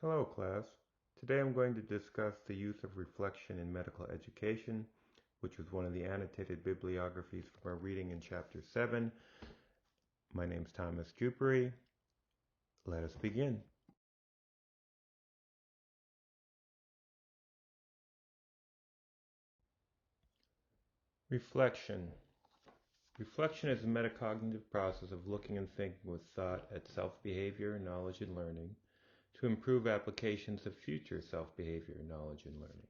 Hello, class. Today I'm going to discuss the use of reflection in medical education, which was one of the annotated bibliographies from our reading in Chapter 7. My name's Thomas Jupery. Let us begin. Reflection. Reflection is a metacognitive process of looking and thinking with thought at self-behavior, knowledge, and learning to improve applications of future self-behavior, knowledge, and learning.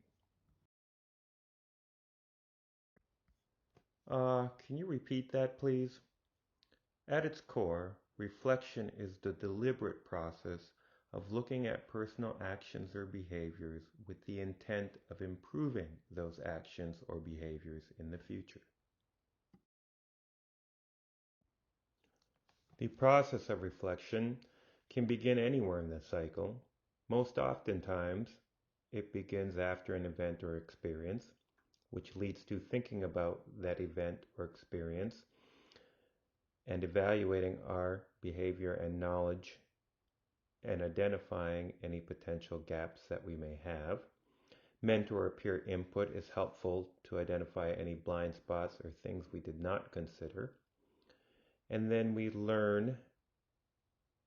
Can you repeat that, please? At its core, reflection is the deliberate process of looking at personal actions or behaviors with the intent of improving those actions or behaviors in the future. The process of reflection can begin anywhere in the cycle. Most oftentimes, it begins after an event or experience, which leads to thinking about that event or experience and evaluating our behavior and knowledge and identifying any potential gaps that we may have. Mentor or peer input is helpful to identify any blind spots or things we did not consider. And then we learn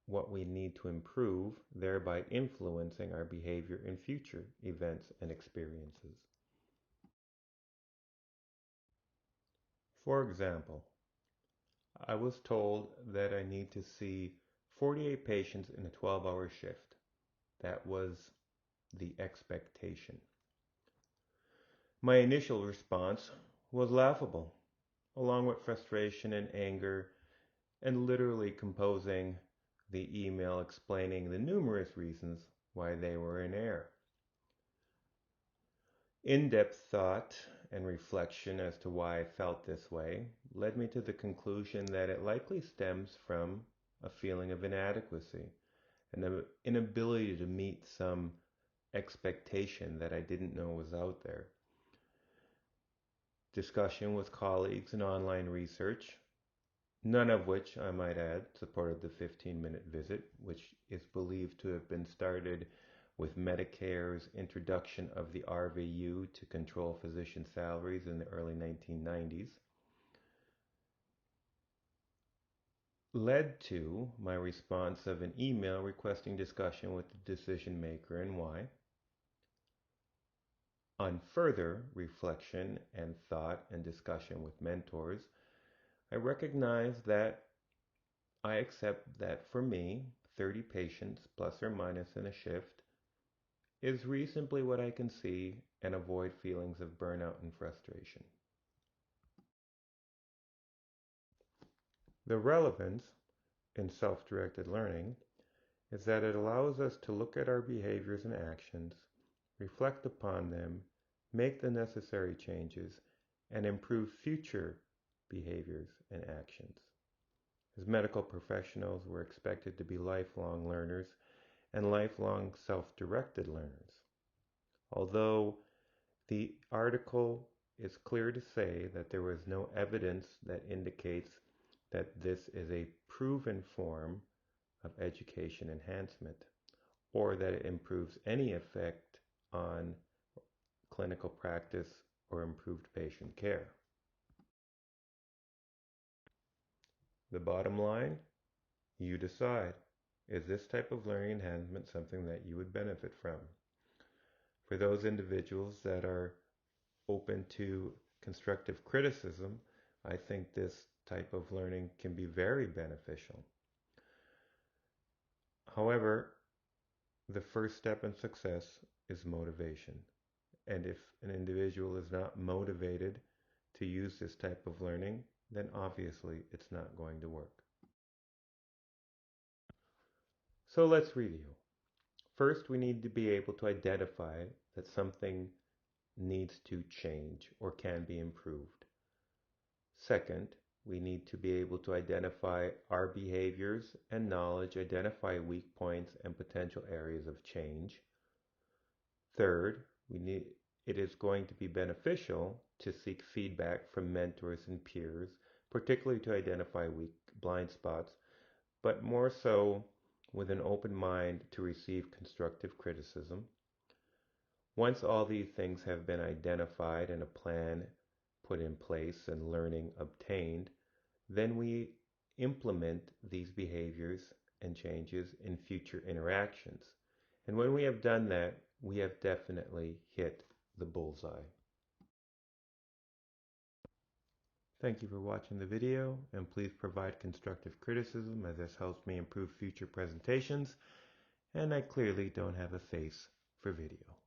what we need to improve, thereby influencing our behavior in future events and experiences. For example, I was told that I need to see 48 patients in a 12-hour shift. That was the expectation. My initial response was laughable, along with frustration and anger, and literally composing the email explaining the numerous reasons why they were in error. In-depth thought and reflection as to why I felt this way led me to the conclusion that it likely stems from a feeling of inadequacy, an inability to meet some expectation that I didn't know was out there. Discussion with colleagues and online research, none of which, I might add, supported the 15-minute visit, which is believed to have been started with Medicare's introduction of the RVU to control physician salaries in the early 1990s, led to my response of an email requesting discussion with the decision maker and why. On further reflection and thought and discussion with mentors, I recognize that I accept that for me, 30 patients plus or minus in a shift is reasonably what I can see and avoid feelings of burnout and frustration. The relevance in self-directed learning is that it allows us to look at our behaviors and actions, reflect upon them, make the necessary changes, and improve future behaviors and actions. As medical professionals, we're expected to be lifelong learners and lifelong self-directed learners. Although the article is clear to say that there is no evidence that indicates that this is a proven form of education enhancement, or that it improves any effect on clinical practice or improved patient care. The bottom line, you decide. Is this type of learning enhancement something that you would benefit from? For those individuals that are open to constructive criticism, I think this type of learning can be very beneficial. However, the first step in success is motivation. And if an individual is not motivated to use this type of learning, then obviously it's not going to work. So let's review. First, we need to be able to identify that something needs to change or can be improved. Second, we need to be able to identify our behaviors and knowledge, identify weak points and potential areas of change. Third, it is going to be beneficial to seek feedback from mentors and peers, particularly to identify weak blind spots, but more so with an open mind to receive constructive criticism. Once all these things have been identified and a plan put in place and learning obtained, then we implement these behaviors and changes in future interactions. And when we have done that, we have definitely hit the bullseye. Thank you for watching the video, and please provide constructive criticism as this helps me improve future presentations, and I clearly don't have a face for video.